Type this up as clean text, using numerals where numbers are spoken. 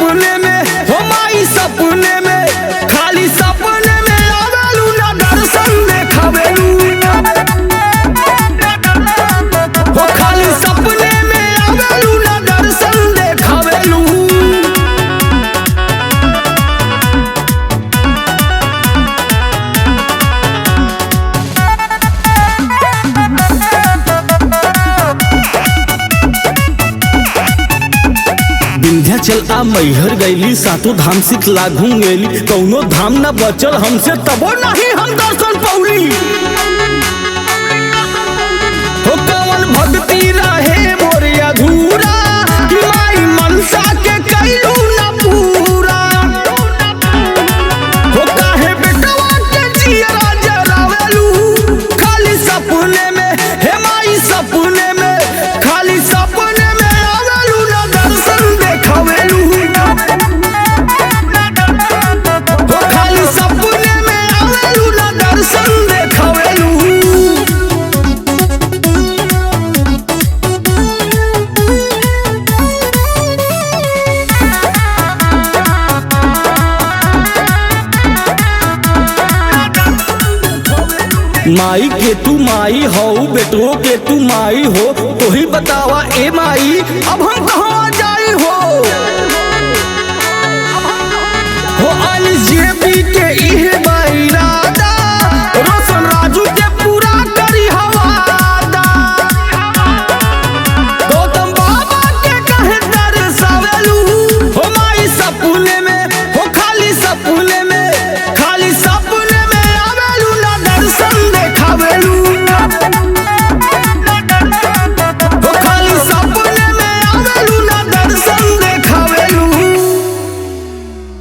सपने में हो माई सपने में, खाली सपने में आवेलू ना दर्शन देखावेलू हो, खाली सपने में आवेलू ना दर्शन देखावेलू। विंध्याचल आ मैहर गईली, सातों धाम शीतला घूम गईली, कौनो धाम न बचल हमसे तबो नहीं हम दर्शन पौली हो। कौन भक्ति रहे मोर अधूरा, कि माई मनसा के कैलू न पूरा हो। काहे बेटवा के जियरा जरावेलू, खाली सपने में हे माई सपने में, खाली सपने में आवेलू ना दर्शन देखावेलू हो, खाली सपने में आवेलू ना दर्शन देखावेलू। माई के तू माई हो, बेटो के तू माई हो, तो ही बतावा ए माई अब हम कहाँ जाई हो।